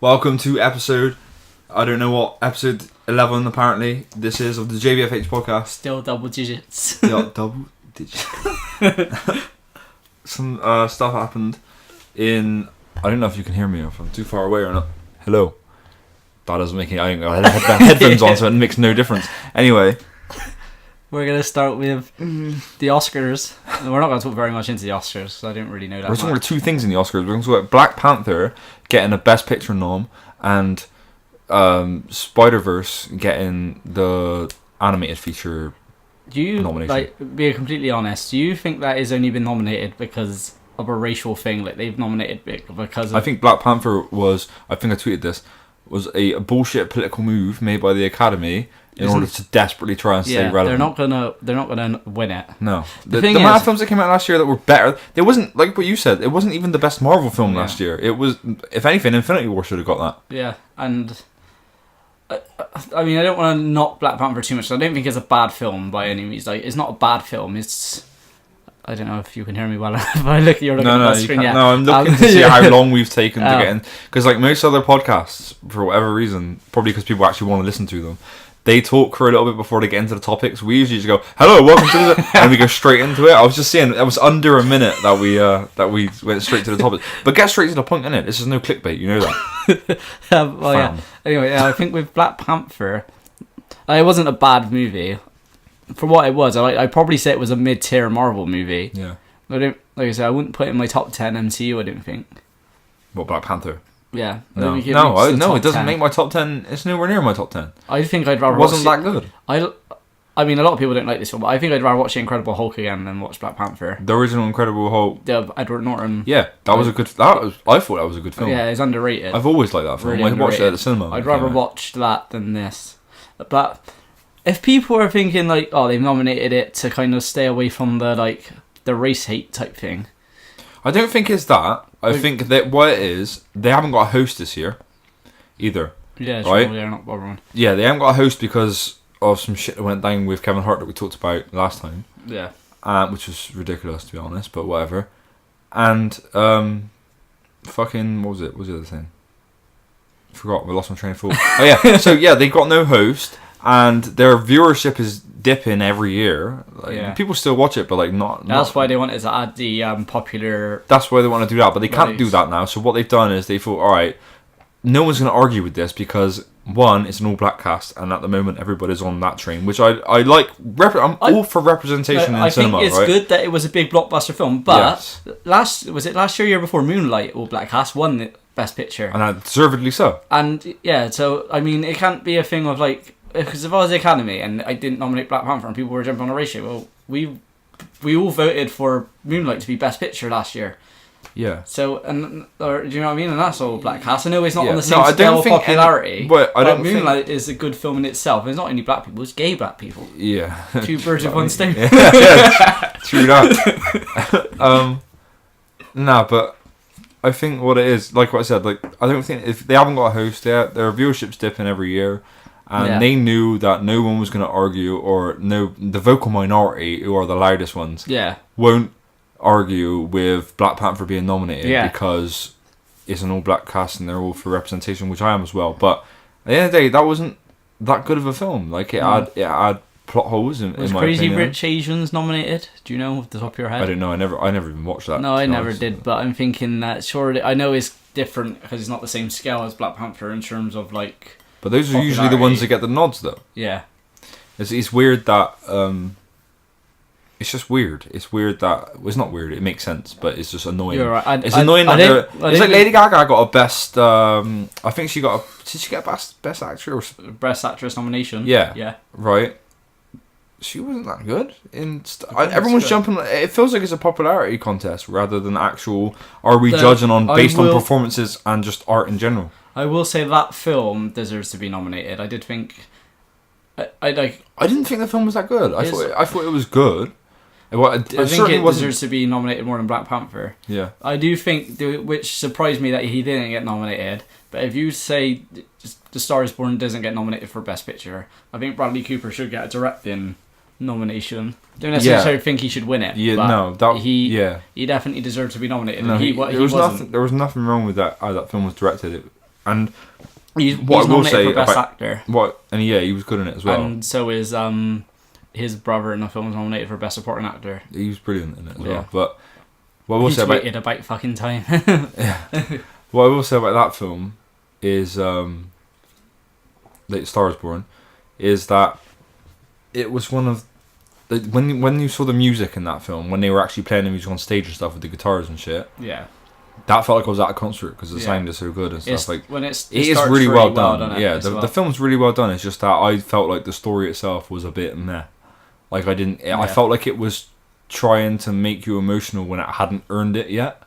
Welcome to episode, I don't know what, episode 11 apparently. This is of the JBFH podcast. Still double digits. Yeah, double digits. Some stuff happened in, I don't know if you can hear me, if I'm too far away or not. Hello. That doesn't make any, I had headphones on so it makes no difference. Anyway. We're going to start with the Oscars. We're not going to talk very much into the Oscars because I didn't really know that We're talking about two things in the Oscars. We're going to talk about Black Panther getting a Best Picture nom and Spider-Verse getting the animated feature nomination. Like, be completely honest, do you think that has only been nominated because of a racial thing? Like, they've nominated it because of... I think Black Panther was, I think I tweeted this, was a bullshit political move made by the Academy in order to desperately try and stay relevant. They're not gonna win it. No. The amount of films that came out last year that were better, it wasn't, like what you said, it wasn't even the best Marvel film last year. It was, if anything, Infinity War should have got that. Yeah, and I mean, I don't want to knock Black Panther too much. I don't think it's a bad film by any means. Like, it's not a bad film. It's, I don't know if you can hear me well if I look. You're looking at the screen. Yeah. No, I'm looking to see how long we've taken to get in, because like most other podcasts, for whatever reason, probably because people actually want to listen to them, they talk for a little bit before they get into the topics. We usually just go, "Hello, welcome to the," and we go straight into it. I was just saying, it was under a minute that we went straight to the topic. But get straight to the point, innit? This is no clickbait, you know that. Well, yeah. Anyway, I think with Black Panther, it wasn't a bad movie. For what it was, I'd probably say it was a mid-tier Marvel movie. Yeah. Like I said, I wouldn't put it in my top 10 MCU. I don't think. What, Black Panther? Yeah. No, it doesn't make my top 10. It's nowhere near my top 10. I think I'd rather. It wasn't that good. I mean, a lot of people don't like this film, but I think I'd rather watch The Incredible Hulk again than watch Black Panther. The original Incredible Hulk. The Edward Norton. Yeah, I thought that was a good film. Yeah, it's underrated. I've always liked that film. Really I watched it at the cinema. I'd rather watch that than this. But if people are thinking like, oh, they've nominated it to kind of stay away from the race hate type thing, I don't think it's that. I think that what it is, they haven't got a host this year either. Yeah, right? Sure, they're not bothering. Yeah, they haven't got a host because of some shit that went down with Kevin Hart that we talked about last time. Yeah. Which was ridiculous, to be honest, but whatever. And fucking, what was it? What was the other thing? I forgot. I lost my train of thought. Oh yeah. So yeah, they've got no host, and their viewership is dipping every year. People still watch it, but like not. That's why they wanted to add the popular. That's why they want to do that, but they can't do that now. So what they've done is they thought, all right, no one's going to argue with this because one, it's an all-black cast, and at the moment everybody's on that train, which I like. I'm all for representation in cinema. I think it's good that it was a big blockbuster film, but last year before, Moonlight all-black cast won the Best Picture, and deservedly so. And yeah, so I mean, it can't be a thing of like. Because if I was the Academy and I didn't nominate Black Panther and people were jumping on a ratio, well, we all voted for Moonlight to be Best Picture last year. Yeah. So, do you know what I mean? And that's all black cast. I know it's not on the same scale of popularity, but Moonlight is a good film in itself. It's not only black people, it's gay black people. Yeah. Two birds with one stone. Yeah. True that. No, but I think what it is, like what I said, like I don't think if they haven't got a host yet, their viewership's dipping every year. And they knew that no one was going to argue, or the vocal minority, who are the loudest ones, won't argue with Black Panther being nominated because it's an all-black cast and they're all for representation, which I am as well. But at the end of the day, that wasn't that good of a film. Like it had plot holes in my opinion. Was Crazy Rich Asians nominated? Do you know off the top of your head? I don't know. I never even watched that. No, I never did. But I'm thinking that surely I know it's different because it's not the same scale as Black Panther in terms of like. But those are usually the ones that get the nods, though. Yeah. It's weird that... it's just weird. It's weird that... Well, it's not weird. It makes sense, but it's just annoying. You're right. It's annoying that... It's like Lady Gaga got a best... I think she got a... Did she get a best actor? Or best actress nomination. Yeah. Yeah. Right. She wasn't that good. Everyone's jumping... It feels like it's a popularity contest rather than actual... Are we judging based on performances and just art in general? I will say that film deserves to be nominated. I did think... I didn't think the film was that good. I thought it was good. I think it deserves to be nominated more than Black Panther. Yeah. I do think, which surprised me that he didn't get nominated, but if you say The Star Is Born doesn't get nominated for Best Picture, I think Bradley Cooper should get a directing nomination. Don't necessarily think he should win it. Yeah, but he definitely deserved to be nominated. No, There was nothing wrong with that. How that film was directed. And He's what I will nominated say for Best about Actor. yeah, he was good in it as well. And so is his brother in the film is nominated for Best Supporting Actor. He was brilliant in it as Yeah. well. But what I will He say tweeted about fucking time. what I will say about that film is like Star is Born, is that it was one of when you saw the music in that film, when they were actually playing the music on stage and stuff with the guitars and shit, Yeah. that felt like I was at a concert because the Yeah. sound is so good and stuff. It's, Like when it it is starts really well done. it, Yeah, as the well. film's really well done. It's just that I felt like the story itself was a bit meh. Like I didn't. I felt like it was trying to make you emotional when it hadn't earned it yet.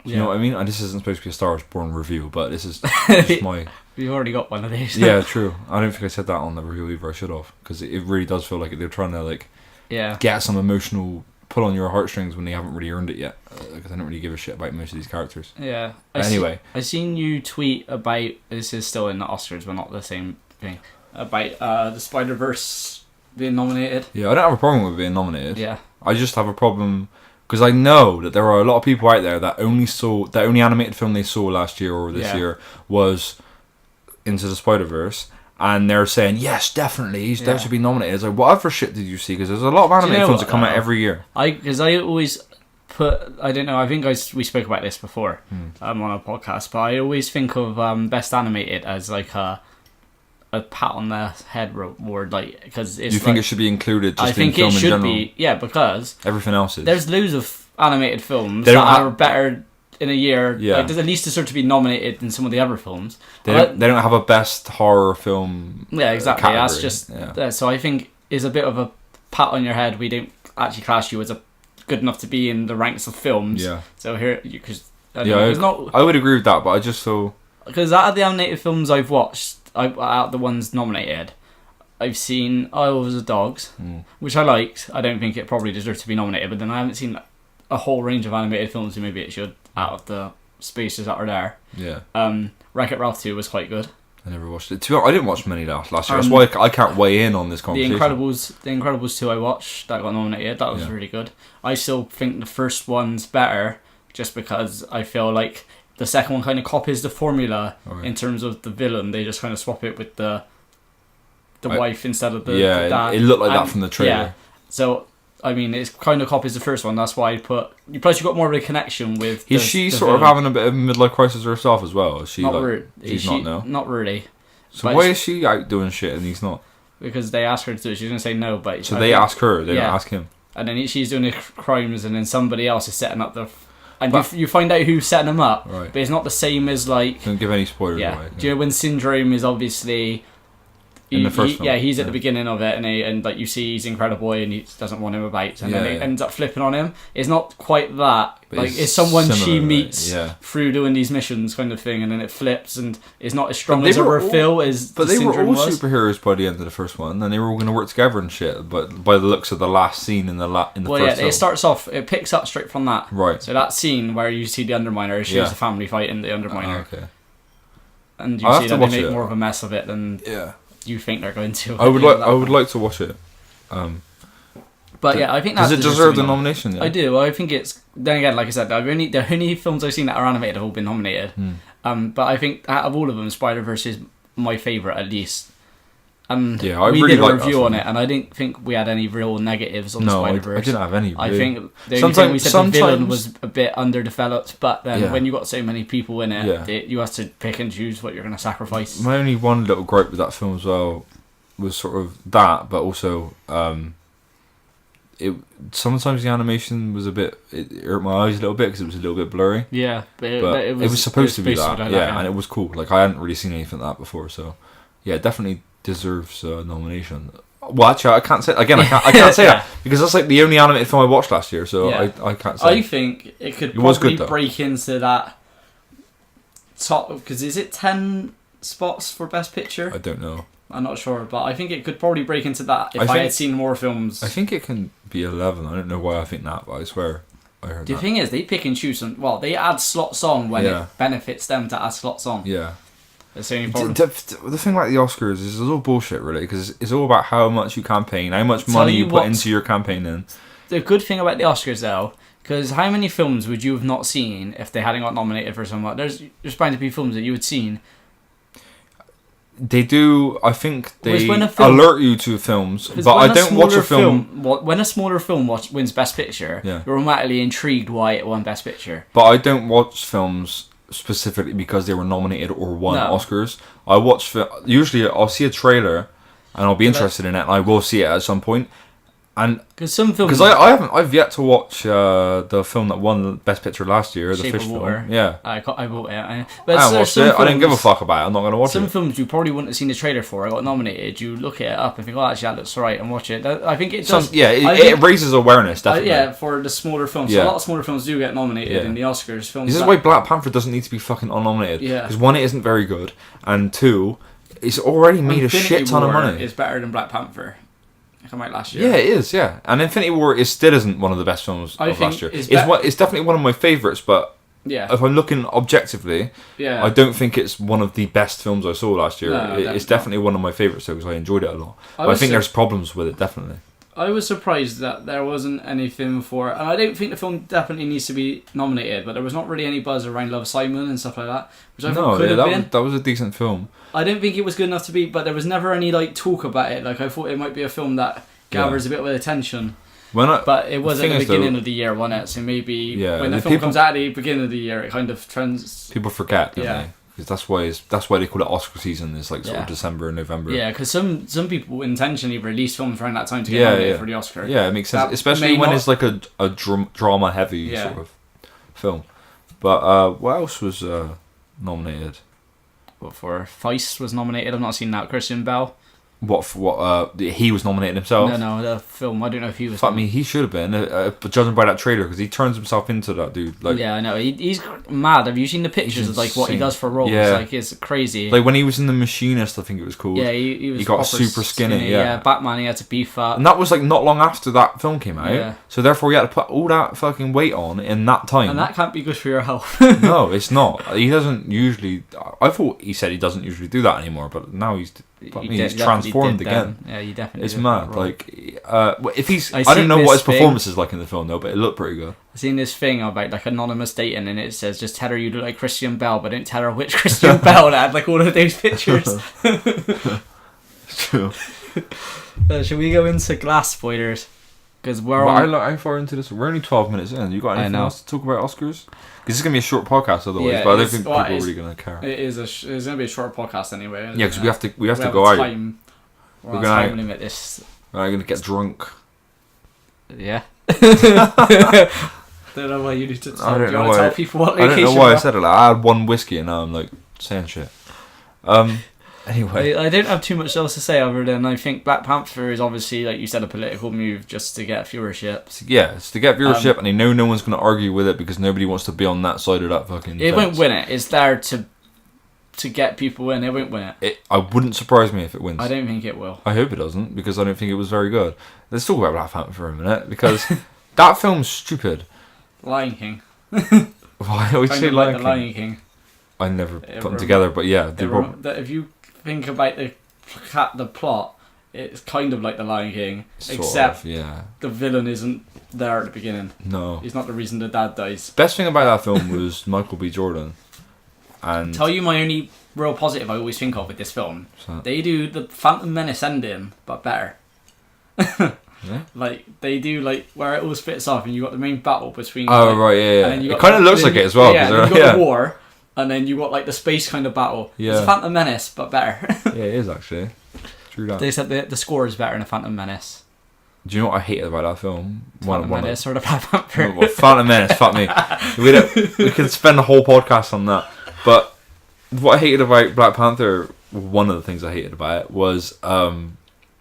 Do you know what I mean? And this isn't supposed to be a Star Wars Born review, but this is just my. You've already got one of these. Yeah, true. I don't think I said that on the review either. I should have, because it really does feel like they're trying to like get some emotional pull on your heartstrings when they haven't really earned it yet. Because I don't really give a shit about most of these characters. Yeah. Anyway, I seen you tweet about, this is still in the Oscars, but not the same thing, about the Spider-Verse being nominated. Yeah, I don't have a problem with being nominated. Yeah. I just have a problem because I know that there are a lot of people out there that only animated film they saw last year or this year was Into the Spider-Verse, and they're saying yes, definitely, that should be nominated. It's like, what other shit did you see? Because there's a lot of animated films that come out every year. Because I always put, I don't know, I think we spoke about this before on a podcast, but I always think of Best Animated as like a pat on the head reward, like, because it's. You think it should be included? Just I think in film it should in general? be, yeah, because everything else is. There's loads of animated films They that don't are better in a year. Yeah. Like, at least deserve to be nominated than some of the other films. They don't have a best horror film. Yeah, exactly. Category. That's just so I think is a bit of a pat on your head. We don't actually class you as a good enough to be in the ranks of films. Yeah. So here, because I would agree with that, but I just feel because out of the animated films I've watched, out of the ones nominated, I've seen Isle of the Dogs, which I liked. I don't think it probably deserves to be nominated, but then I haven't seen a whole range of animated films, so maybe it should out of the spaces that are there. Yeah. Wreck-It Ralph 2 was quite good. I never watched it. I didn't watch many last year. That's why I can't weigh in on this conversation. The Incredibles 2 I watched, that got nominated. That was really good. I still think the first one's better, just because I feel like the second one kind of copies the formula in terms of the villain. They just kind of swap it with the wife instead of the dad. It looked like that from the trailer. Yeah. So, I mean, it kind of copies the first one. That's why I put. Plus, you got more of a connection with. Is she sort of having a bit of a midlife crisis herself as well? Is she not like? Really. She's not now. Not really. So why is she out doing shit and he's not? Because they asked her to do it. She's gonna say no, but so they ask her. They don't ask him. And then she's doing the crimes, and then somebody else is setting up the. And you find out who's setting them up, right. But it's not the same as like. Don't give any spoilers away. Do you know when Syndrome is obviously. In the first film. Yeah, he's at the beginning of it, and like you see he's Incredible and he doesn't want him about, and then it ends up flipping on him. It's not quite that. But like it's someone she meets through doing these missions, kind of thing, and then it flips, and it's not as strong as a refill as. But they were all was. superheroes by the end of the first one, and they were all going to work together and shit. But by the looks of the last scene in the first film, it starts off. It picks up straight from that. Right. So that scene where you see the Underminer, she has a family fighting the Underminer. Okay. And you see that they make more of a mess of it than. Yeah. You think they're going to? I would like to watch it. But yeah, I think that does it deserve the nomination? Yeah? I do. I think it's. Then again, like I said, the only films I've seen that are animated have all been nominated. But I think out of all of them, Spider-Verse is my favourite at least. And yeah, I we really did a like review on it, and I didn't think we had any real negatives on Spider-Verse. I didn't have any. Really. I think the only thing we said the villain was a bit underdeveloped, but then when you got so many people in it, you have to pick and choose what you're going to sacrifice. My only one little gripe with that film as well was sort of that, but also sometimes the animation was it hurt my eyes a little bit because it was a little bit blurry. Yeah, but it was supposed to be that. And it was cool. Like I hadn't really seen anything like that before, so yeah, it definitely deserves a nomination. Well, actually, I can't say again. I can't say that because that's like the only animated film I watched last year, so I can't say. I think it could probably break into that top because is it 10 spots for Best Picture? I don't know. I'm not sure, but I think it could probably break into that if I had seen more films. I think it can be 11. I don't know why I think that, but I swear I heard that. The thing is, they pick and choose. They add slots on when it benefits them to add slots on. Yeah. That's the only problem. The thing about the Oscars is it's all bullshit, really, because it's all about how much you campaign, how much money you put into your campaigning. The good thing about the Oscars, though, because how many films would you have not seen if they hadn't got nominated for something? There's bound to be films that you had seen They do. I think Whereas they when a film- alert you to films, 'Cause but when I don't watch a film. When a smaller film wins Best Picture, Yeah. you're automatically intrigued why it won Best Picture. But I don't watch films specifically because they were nominated or won No. Oscars. I watch usually I'll see a trailer, and I'll be interested in it, and I will see it at some point. And Because some films, because I've yet to watch the film that won Best Picture last year, the Shape fish of film. Water. Yeah, I bought it. I haven't watched it. I didn't give a fuck about it. I'm not gonna watch Some it. films you probably wouldn't have seen the trailer for. I got nominated. You look it up and think, "Oh, actually, that looks alright," and watch it. I think it does. It raises awareness, definitely. Yeah, for the smaller films. Yeah. So a lot of smaller films do get nominated in the Oscars. Films. This is why Black Panther doesn't need to be fucking unnominated. Yeah. Because one, it isn't very good, and two, it's already made a shit ton of money. It's better than Black Panther. It came out last year. Yeah, it is. Yeah, and Infinity War still isn't one of the best films of last year. It's definitely one of my favourites, but Yeah. if I'm looking objectively, Yeah. I don't think it's one of the best films I saw last year. No, It's definitely one of my favourites, though, because I enjoyed it a lot. But I think there's problems with it, definitely. I was surprised that there wasn't anything for it, and I don't think the film definitely needs to be nominated. But there was not really any buzz around Love, Simon and stuff like that, which I thought could have been. That was a decent film. I don't think it was good enough to be, but there was never any like talk about it. Like I thought it might be a film that gathers a bit of attention. But it was at the beginning of the year, wasn't it? So maybe when the film comes out at the beginning of the year, it kind of trends. People forget, don't they? Because that's why they call it Oscar season. It's like sort of December and November. Yeah, because some people intentionally release films around that time to get nominated for the Oscar. Yeah, it makes sense, especially when it's like a drama heavy sort of film. But what else was nominated? What for? Feist was nominated. I've not seen that. Christian Bale. He was nominated himself? No, the film. I don't know if he was. Fuck me, he should have been. But judging by that trailer, because he turns himself into that dude. Like, yeah, I know. He's mad. Have you seen the pictures of like what he does for roles? Yeah. Like it's crazy. Like when he was in The Machinist, I think it was called. Yeah, he was. He got super skinny. Yeah, Batman. He had to beef up. And that was like not long after that film came out. Yeah. So therefore, he had to put all that fucking weight on in that time. And that can't be good for your health. No, it's not. He doesn't usually. I thought he said he doesn't usually do that anymore, but now he's transformed again. Yeah, you definitely. It's mad. Like, if he's, I seen don't know what his this thing- performance is like in the film though, but it looked pretty good. I've seen this thing about like anonymous dating, and it says just tell her you look like Christian Bale, but don't tell her which Christian Bale. That had like all of those pictures. True. Should we go into Glass spoilers? Because how far into this? We're only 12 minutes in. You got anything else to talk about Oscars? Because this is gonna be a short podcast otherwise, but I don't think people are really gonna care. It's gonna be a short podcast anyway. Yeah, because we have to go out. We're on time limit this. I'm gonna get drunk. Yeah. Don't know why you need to tell, I don't know why. tell people what I location. don't know why I said it. I had one whiskey and now I'm like saying shit. Anyway, I don't have too much else to say other than I think Black Panther is obviously, like you said, a political move just to get viewership. Yeah, it's to get viewership, and they know no one's going to argue with it because nobody wants to be on that side of that fucking. It fence. won't win it. It's there to get people in. It won't win it. I wouldn't surprise me if it wins. I don't think it will. I hope it doesn't because I don't think it was very good. Let's talk about Black Panther for a minute because that film's stupid. Lion King. Why always say like the Lion King? I never put them together, but yeah, if you think about the plot, it's kind of like the Lion King, except the villain isn't there at the beginning. No, he's not the reason the dad dies. Best thing about that film was Michael B. Jordan. And tell you my only real positive I always think of with this film. They do the Phantom Menace ending, but better. Yeah. Like they do, like where it all splits off, and you got the main battle between. Oh right, yeah. It kind of looks like it as well. Yeah, you got the war, and then you got like the space kind of battle. Yeah. It's a Phantom Menace, but better. Yeah, it is actually. True that. They said the score is better in a Phantom Menace. Do you know what I hated about that film? Phantom Menace or the Black Panther? Well, Phantom Menace, fuck me. We could spend a whole podcast on that. But what I hated about Black Panther, one of the things I hated about it was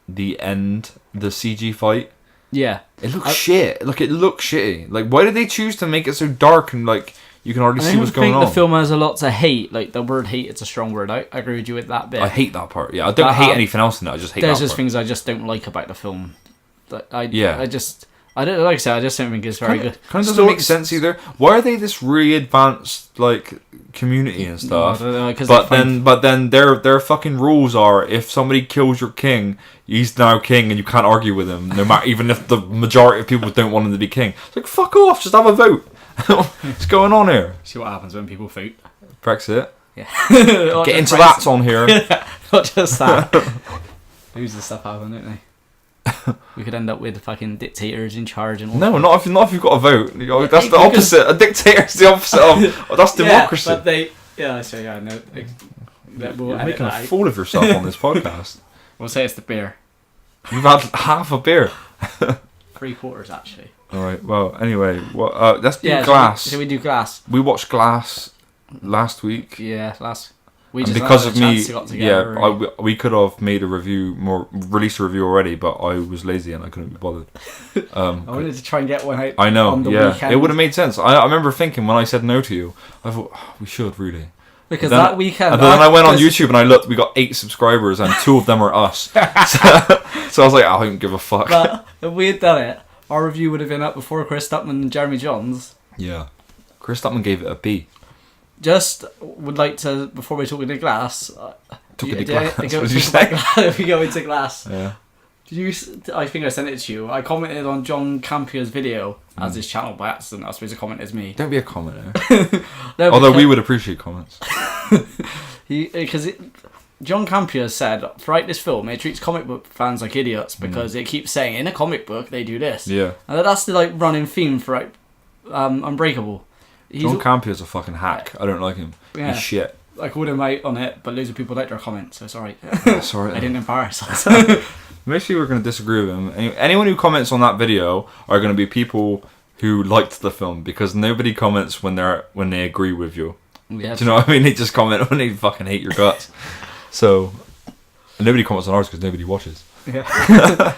the end, the CG fight. Yeah. It looks shit. Like, it looks shitty. Like, why did they choose to make it so dark and, like, you can already see what's going on? I think the film has a lot to hate. Like, the word hate, it's a strong word. I agree with you with that bit. I hate that part, yeah. I don't hate anything else in it. I just hate that part. There's just things I just don't like about the film. I don't, like I said, I just don't think it's very good. Kind of doesn't make sense either. Why are they this really advanced like community and stuff? But then their fucking rules are if somebody kills your king, he's now king, and you can't argue with him, no matter even if the majority of people don't want him to be king. It's like fuck off, just have a vote. What's going on here? See what happens when people vote. Brexit. Yeah. Get into that on here. Not just that. Lose the stuff happen, don't they? We could end up with fucking dictators in charge and all. No, not if you've got a vote. Yeah, That's the opposite. A dictator's the opposite of. That's democracy. Yeah, but they. Yeah, so yeah, no. You're making a fool of yourself on this podcast. We'll say it's the beer. You've had half a beer. 3/4 actually. All right. Well, anyway, let's do Glass. Should we do Glass? We watched Glass last week. Yeah, we and just because of me, we could have made a review, released a review already, but I was lazy and I couldn't be bothered. I wanted to try and get one out. I know, on the weekend. It would have made sense. I remember thinking when I said no to you, I thought we should really. Because that weekend, and then I went on YouTube and I looked. We got 8 subscribers and 2 of them are us. So I was like, I don't give a fuck. But if we had done it, our review would have been up before Chris Stuckman and Jeremy Johns. Yeah, Chris Stuckman gave it a B. Just would like to, before we talk into Glass. Took it to Glass. What did you say? If we go into Glass. Yeah. Did you? I think I sent it to you. I commented on John Campio's video as his channel by accident. I was supposed to comment as me. Don't be a commenter. No, although we would appreciate comments. Because John Campio said throughout this film it treats comic book fans like idiots because it keeps saying in a comic book they do this. Yeah. And that's the running theme throughout Unbreakable. John Campio's a fucking hack. I don't like him. Yeah. He's shit. I called him out on it, but loads of people liked our comments, so sorry. Sorry. I didn't embarrass us. Most people are going to disagree with him. Anyone who comments on that video are going to be people who liked the film because nobody comments when they agree with you. Yeah, do you know what I mean? They just comment when they fucking hate your guts. So nobody comments on ours because nobody watches. Yeah.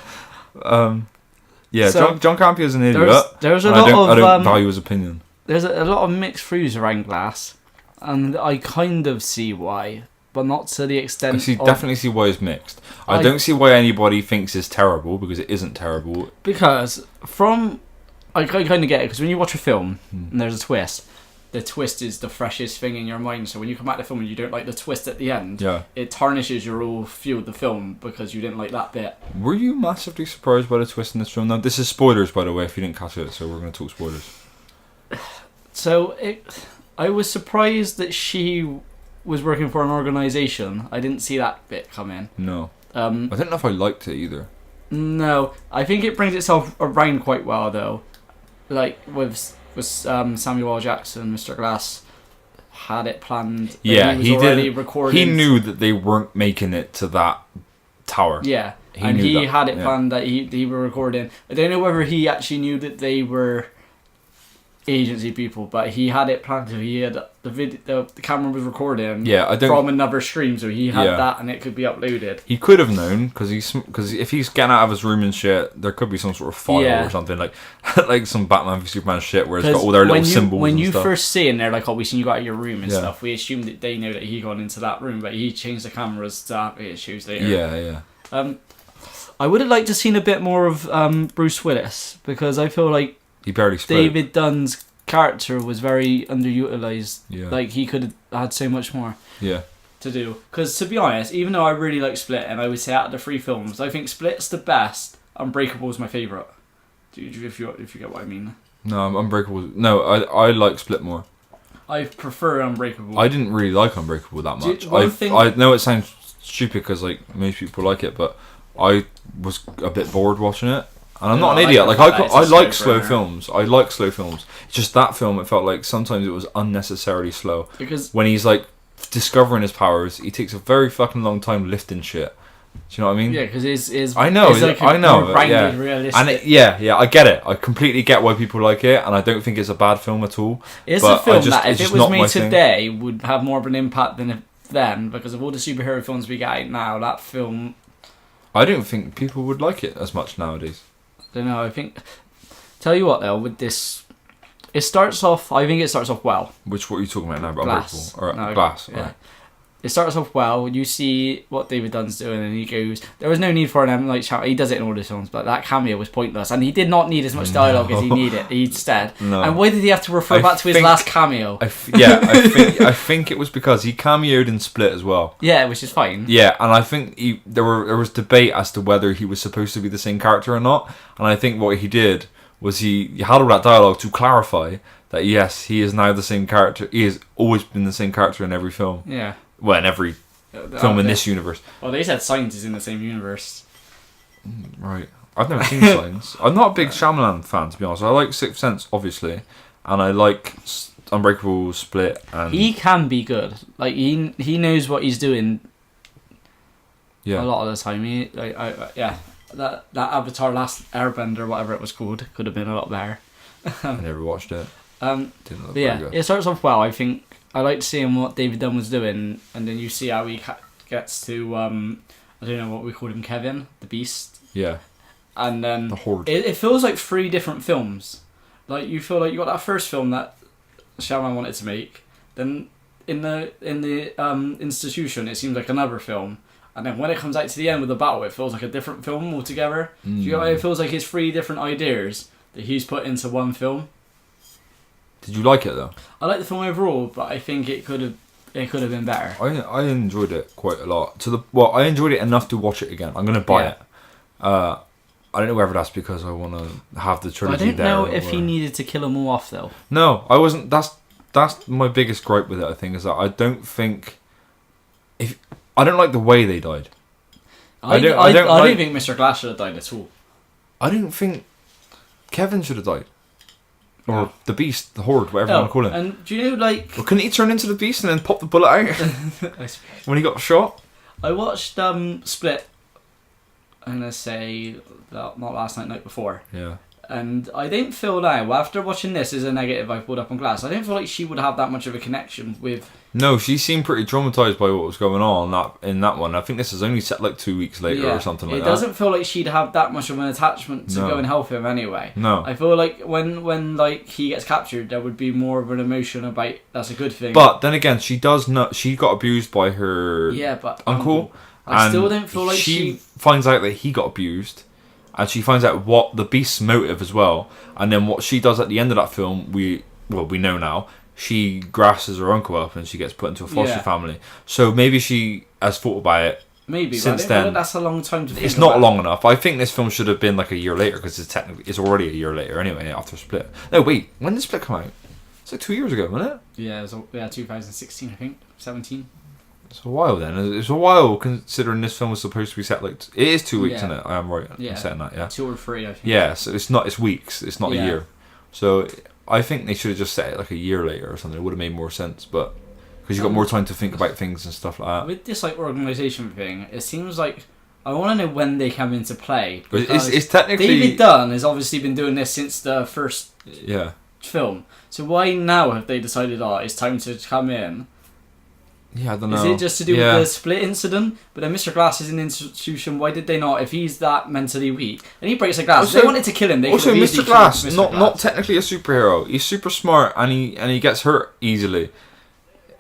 Yeah. So, John Campio's an idiot. There's a lot of I don't value his opinion. There's a lot of mixed reviews around Glass, and I kind of see why, but not to the extent. Definitely see why it's mixed. I don't see why anybody thinks it's terrible because it isn't terrible. Because I kind of get it because when you watch a film and there's a twist, the twist is the freshest thing in your mind. So when you come out of the film and you don't like the twist at the end, it tarnishes your whole view of the film because you didn't like that bit. Were you massively surprised by the twist in this film? Now this is spoilers, by the way, if you didn't catch it. So we're going to talk spoilers. So I was surprised that she was working for an organisation. I didn't see that bit come in. No. I don't know if I liked it either. No, I think it brings itself around quite well though. Like with Samuel L. Jackson, Mr. Glass had it planned. Yeah, he did. Recording. He knew that they weren't making it to that tower. Yeah, he had it planned that he were recording. I don't know whether he actually knew that they were agency people, but he had it planned. So he had the camera was recording. From another stream, so he had that, and it could be uploaded. He could have known because if he's getting out of his room and shit, there could be some sort of file or something like some Batman v Superman shit where it's got all their little symbols. When you stuff. first see and they're like, "Oh, we seen you got out of your room and stuff," we assumed that they know that he gone into that room, but he changed the cameras to have issues later. Yeah. I would have liked to seen a bit more of Bruce Willis because I feel like he barely spoke. David Dunn's character was very underutilized. Yeah. Like he could have had so much more. Yeah. To do, because to be honest, even though I really like Split, and I would say out of the 3 films, I think Split's the best. Unbreakable is my favourite. If you get what I mean. No, Unbreakable. No, I like Split more. I prefer Unbreakable. I didn't really like Unbreakable that much. I know it sounds stupid because like most people like it, but I was a bit bored watching it. And I'm not an idiot. Like I like slow films. I like slow films. It's just that film, it felt like sometimes it was unnecessarily slow. Because when he's like discovering his powers, he takes a very fucking long time lifting shit. Do you know what I mean? Yeah, because his I know, like I know, realistic. And I get it. I completely get why people like it, and I don't think it's a bad film at all. It's a film that if it was made today would have more of an impact than then, because of all the superhero films we get out now. That film, I don't think people would like it as much nowadays. I don't know. I think. Tell you what, though, with this, it starts off. I think it starts off well. What are you talking about now? About Glass. Glass. Yeah. Right. It starts off well. You see what David Dunn's doing, and he goes, "There was no need for an M Night Shyamalan." He does it in all his films, but that cameo was pointless, and he did not need as much dialogue as he needed instead. No. And why did he have to refer back to his last cameo? I think it was because he cameoed in Split as well. Yeah, which is fine. Yeah, and I think there was debate as to whether he was supposed to be the same character or not. And I think what he did was he had all that dialogue to clarify that yes, he is now the same character. He has always been the same character in every film. Yeah. Well, in every film in this universe. Well, they said Signs is in the same universe. Right. I've never seen Signs. I'm not a big Shyamalan fan, to be honest. I like Sixth Sense, obviously, and I like Unbreakable, Split, and He can be good. Like he knows what he's doing. yeah. A lot of the time, that Avatar Last Airbender, whatever it was called, could have been a lot better. I never watched it. Didn't look But very yeah, good. it starts off well. I think I liked seeing what David Dunn was doing, and then you see how he gets to I don't know what we called him, Kevin, the Beast, Yeah. and then The Horde. it feels like 3 different films. Like you feel like you got that first film that Shyamalan wanted to make, then in the institution it seems like another film, and then when it comes out to the end with the battle, it feels like a different film altogether. Do you know what I mean? It feels like it's 3 different ideas that he's put into one film. Did you like it though? I like the film overall, but I think it could have been better. I enjoyed it quite a lot. I enjoyed it enough to watch it again. I'm gonna buy it. I don't know whether that's because I want to have the trilogy. I don't there know if he needed to kill them all off though. No, I wasn't. That's my biggest gripe with it. I think is that I don't think I don't like the way they died. I don't think Mr. Glass should have died at all. I don't think Kevin should have died. Or No. the Beast, the Horde, whatever you want to call him. And do you know, like... Well, couldn't he turn into the Beast and then pop the bullet out when he got shot? I watched Split, I'm going to say, not last night before. Yeah. And I didn't feel now, after watching this as a negative I pulled up on Glass, I didn't feel like she would have that much of a connection with... No, she seemed pretty traumatised by what was going on in that one. I think this is only set like 2 weeks later or something like that. It doesn't feel like she'd have that much of an attachment to No. go and help him anyway. No. I feel like when like he gets captured, there would be more of an emotion about that's a good thing. But then again, she got abused by her uncle. I still don't feel like she finds out that he got abused, and she finds out what the Beast's motive as well. And then what she does at the end of that film, we know now. She grasses her uncle up and she gets put into a foster family. So maybe she has thought about it. Maybe, since but I don't then. feel like that's a long time to think It's not about. long enough. I think this film should have been like a year later because it's already a year later anyway after Split. No, wait, when did Split come out? It's like 2 years ago, wasn't it? Yeah, it was 2016, I think, 17. It's a while then. It's a while considering this film was supposed to be set like it is 2 weeks, isn't it? I am right in saying that. Yeah. 2 or 3, I think. Yeah, so it's not. It's weeks. It's not a year. So I think they should have just set it like a year later or something. It would have made more sense, but because you got more time to think about things and stuff like that. With this like organisation thing, it seems like I want to know when they come into play. It's technically David Dunn has obviously been doing this since the first film. So why now have they decided, it's time to come in? Yeah, I don't know. Is it just to do with the Split incident? But then Mr. Glass is in an institution. Why did they not? If he's that mentally weak and he breaks the glass, Also, if they wanted to kill him. They also, could have Mr. easily Glass, killed Mr. not Glass. technically a superhero. He's super smart and he gets hurt easily.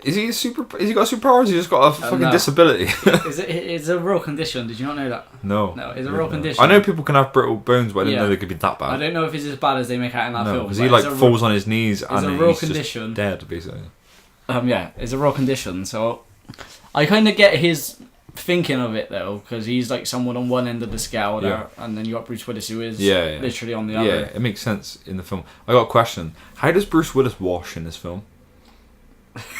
Is he Has he got a superpower? Or has he just got a fucking disability? It's a real condition. Did you not know that? No, it's a real condition. I know people can have brittle bones, but I didn't know they could be that bad. I don't know if it's as bad as they make out in that film. Because he falls on his knees and a real he's condition. Just dead, basically. It's a real condition. So I kind of get his thinking of it though, because he's like someone on one end of the scale there, and then you got Bruce Willis who is literally on the other. Yeah, it makes sense in the film. I got a question. How does Bruce Willis wash in this film?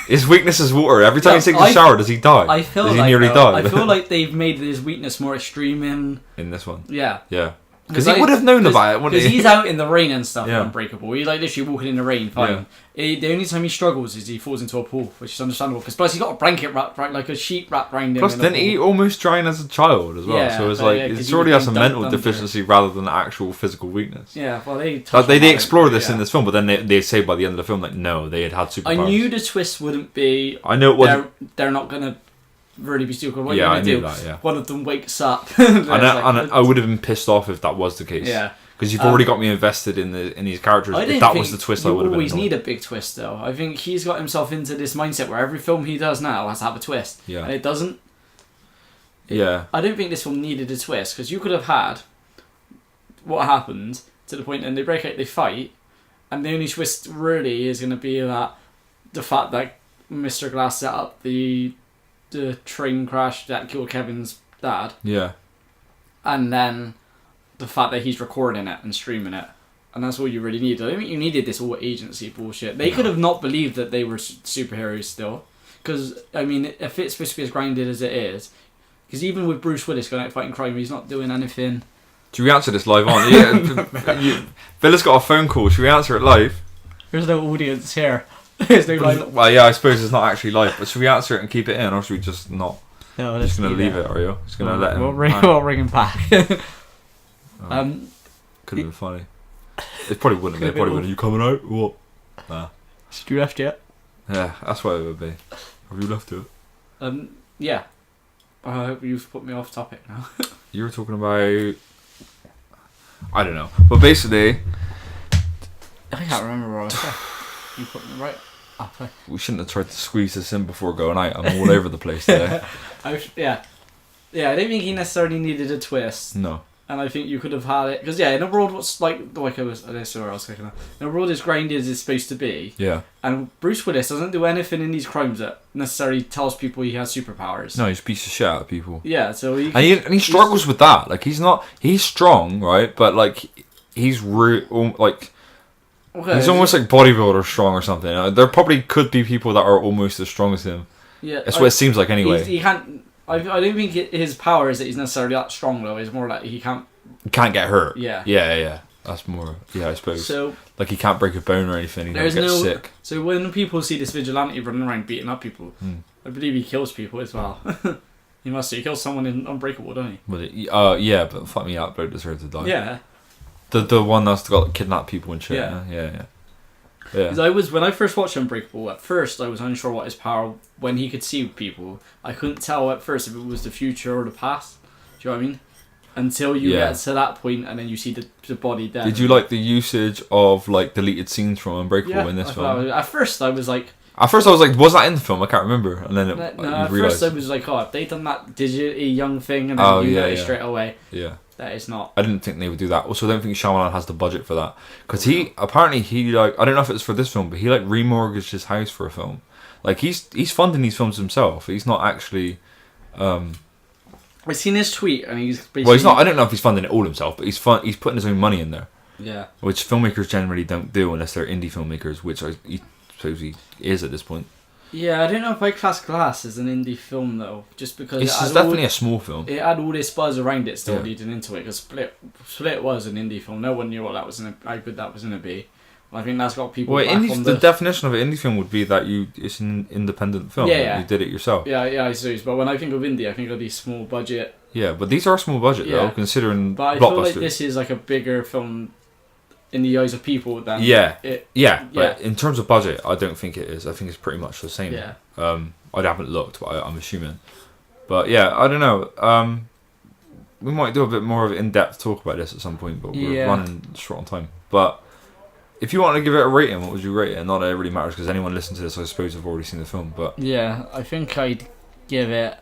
His weakness is water. Every time he takes a shower, does he die? I feel does like he nearly die? I feel like they've made his weakness more extreme in this one. Yeah. Yeah. Because he would have known about it, wouldn't he? Because he's out in the rain and stuff, Yeah. Unbreakable. He's like literally walking in the rain, fine. The only time he struggles is he falls into a pool, which is understandable. Because plus he's got a blanket wrapped, like a sheet wrapped around him. Plus, didn't he almost drown as a child as well? Yeah, so it's but like yeah, 'cause it he surely was has a being mental dumped under. deficiency rather than actual physical weakness. Yeah, well they They explore this in this film, but then they say by the end of the film like no, they had superpowers. I knew the twist wouldn't be. I know it wasn't. They're not gonna really be stupid. What Yeah, are I you knew gonna do? that. Yeah. One of them wakes up. And I would have been pissed off if that was the case. Yeah. Because you've already got me invested in these characters. If that was the twist, I would have been. You always annoyed. need a big twist, though. I think he's got himself into this mindset where every film he does now has to have a twist. Yeah. And it doesn't. Yeah. I don't think this film needed a twist, because you could have had what happened to the point, and they break out, they fight, and the only twist really is going to be that the fact that Mr. Glass set up the train crash that killed Kevin's dad. Yeah. And then the fact that he's recording it and streaming it. And that's all you really need. I don't think you needed this all agency bullshit. They could have not believed that they were superheroes still. Because, I mean, if it's supposed to be as grounded as it is, because even with Bruce Willis going out fighting crime, he's not doing anything. Should we answer this live on? Yeah, Villa's got a phone call. Should we answer it live? There's no audience here. There's no live. Well, yeah, I suppose it's not actually live, but should we answer it and keep it in, or should we just not? No, We're just going to leave it, are you? Just going to let him... We'll ring him back. Could have been funny. It probably wouldn't have been. Probably wouldn't. You coming out? What? Nah. Should you left yet? Yeah, that's what it would be. Have you left it? Yeah. I hope you've put me off topic now. You were talking about... I don't know. But basically... I can't remember where I was at. You put me right up. We shouldn't have tried to squeeze this in before going out. I'm all over the place today. Yeah, I don't think he necessarily needed a twist. No. And I think you could have had it because in a world what's like I was somewhere else in a world as grounded as it's supposed to be. Yeah. And Bruce Willis doesn't do anything in these crimes that necessarily tells people he has superpowers. No, he's a piece of shit out of people. Yeah, so he struggles with that. Like he's strong, right? But like he's like. Okay, he's almost like bodybuilder strong or something. There probably could be people that are almost as strong as him. Yeah, that's what it seems like anyway. He can't. I don't think his power is that he's necessarily that strong though. It's more like he can't get hurt. Yeah. That's more. Yeah, I suppose. So like he can't break a bone or anything. He doesn't get sick. So when people see this vigilante running around beating up people, I believe he kills people as well. He must. He kills someone in Unbreakable, doesn't he? But yeah, but fuck me, that bloke deserves to die. Yeah. The one that's got kidnapped people and shit. Yeah. Because when I first watched Unbreakable, at first I was unsure what his power when he could see people. I couldn't tell at first if it was the future or the past. Do you know what I mean? Until you get to that point and then you see the body dead. Did you like the usage of like deleted scenes from Unbreakable in this film? At first I was like, was that in the film? I can't remember. And then at first I was like, if they'd done that digitally young thing and then you noticed straight away. Yeah. That is not. I didn't think they would do that. Also, I don't think Shyamalan has the budget for that. Because he like, I don't know if it's for this film, but he like remortgaged his house for a film. Like he's funding these films himself. He's not actually. I've seen his tweet and he's basically. Well, he's not. I don't know if he's funding it all himself, but he's putting his own money in there. Yeah. Which filmmakers generally don't do unless they're indie filmmakers, which I suppose he is at this point. Yeah, I don't know if I class Glass as an indie film though, just because it's definitely a small film. It had all this buzz around it still leading into it. Because Split was an indie film. No one knew what how good that was going to be. I think that's got people. Well, the definition of an indie film would be that it's an independent film. You did it yourself. Yeah, I suppose. But when I think of indie, I think of these small budget. Yeah, but these are small budget though, considering. But I feel like this is like a bigger film in the eyes of people than but in terms of budget I don't think it is. I think it's pretty much the same. I haven't looked, but I'm assuming. But yeah, I don't know, we might do a bit more of an in-depth talk about this at some point, but we're running short on time. But if you want to give it a rating, what would you rate it? Not that it really matters because anyone listening to this I suppose have already seen the film, but yeah, I think I'd give it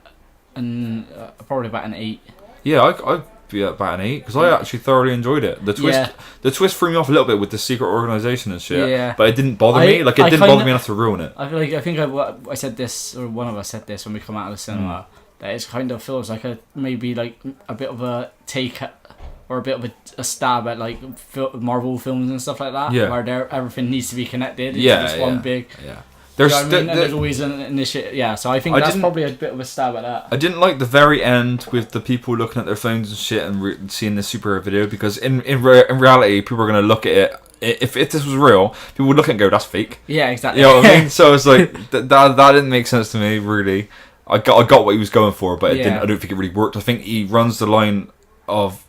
probably about an 8. Yeah, I'd be about an 8 because I actually thoroughly enjoyed it. The twist threw me off a little bit with the secret organisation and shit, but it didn't bother me. Like it didn't bother me enough to ruin it. I think I said this, or one of us said this when we come out of the cinema, that it kind of feels like maybe like a bit of a take or a bit of a stab at like Marvel films and stuff like that, where everything needs to be connected into this one big. Yeah. There's, you know what I mean? And there's always an initiative. So I think that's probably a bit of a stab at that. I didn't like the very end with the people looking at their phones and shit and seeing the superhero video, because in reality, people are going to look at it. If this was real, people would look at it and go, "That's fake." Yeah, exactly. You know what I mean? So it's like that didn't make sense to me. Really, I got what he was going for, but it didn't. I don't think it really worked. I think he runs the line of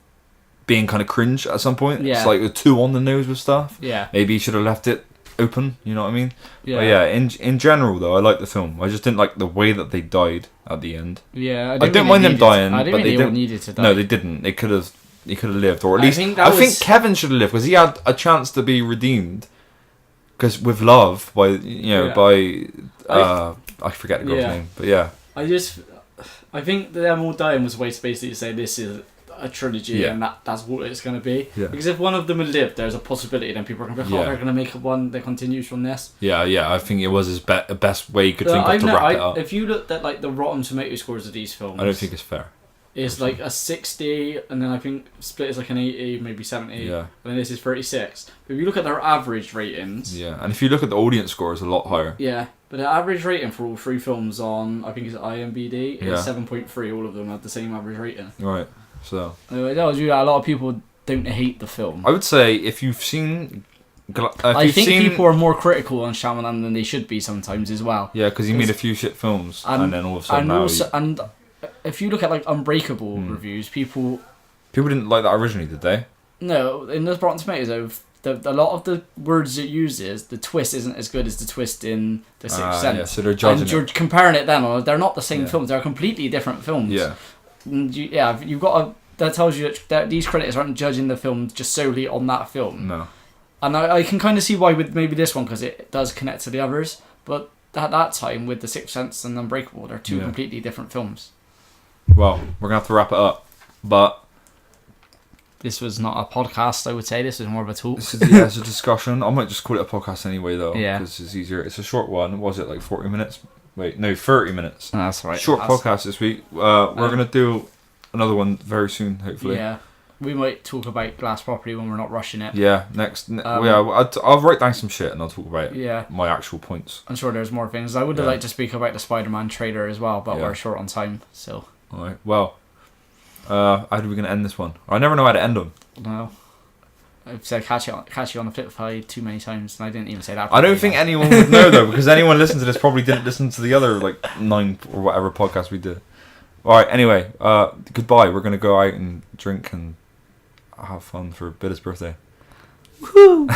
being kind of cringe at some point. Yeah. It's like the too on the nose with stuff. Yeah. Maybe he should have left it open, you know what I mean? Yeah. But yeah, in general though, I like the film. I just didn't like the way that they died at the end. Yeah, I didn't mind them dying, but they didn't needed to die. No, they didn't. They could have lived, or at least I think Kevin should have lived because he had a chance to be redeemed. Because with love, by I forget the girl's name, but yeah. I think them all dying was a way to basically say this is a trilogy and that's what it's going to be. Yeah. Because if one of them had lived, there's a possibility then people are going to be they're going to make one that continues from this. Yeah, I think it was his best way you could think of to wrap it up. If you looked at like the Rotten Tomato scores of these films, I don't think it's fair. is like a 60, and then I think Split is like an 80, maybe 70, Yeah. and then this is 36. But if you look at their average ratings, Yeah, and if you look at the audience score, it's a lot higher. yeah, but the average rating for all three films on, I think it's IMDb, Yeah. is 7.3. All of them have the same average rating. Right. So It tells you that a lot of people don't hate the film. I would say if you've seen, I think people are more critical on Shyamalan than they should be sometimes as well. Yeah, because he made a few shit films, and then all of a sudden and if you look at like Unbreakable reviews, people didn't like that originally, did they? No, in the Rotten Tomatoes, a lot of the words it uses, the twist isn't as good as the twist in The Sixth Sense. Yeah, so they're judging and you're comparing it then, they're not the same Yeah. films, they're completely different films. Yeah. And you've got to, that tells you that these critics aren't judging the film just solely on that film. No. And I can kind of see why with maybe this one, because it does connect to the others, but at that time, with The Sixth Sense and Unbreakable, they're two completely different films. Well, we're going to have to wrap it up, but this was not a podcast, I would say. This was more of a talk. It's a discussion. I might just call it a podcast anyway, though. Yeah. Because it's easier. It's a short one. Was it like 40 minutes? Wait, no, 30 minutes. That's right. Short podcast this week. We're going to do another one very soon, hopefully. Yeah. We might talk about Glass properly when we're not rushing it. Yeah, I'll write down some shit and I'll talk about my actual points. I'm sure there's more things. I would have liked to speak about the Spider-Man trailer as well, but we're short on time, so. Alright, well, how are we going to end this one? I never know how to end them. No. I've said catch you on the flip side too many times, and I didn't even say that. I don't think anyone would know, though, because anyone listening to this probably didn't listen to the other, 9 or whatever podcasts we did. Alright, anyway, goodbye. We're going to go out and drink and have fun for Bitta's birthday. Woohoo!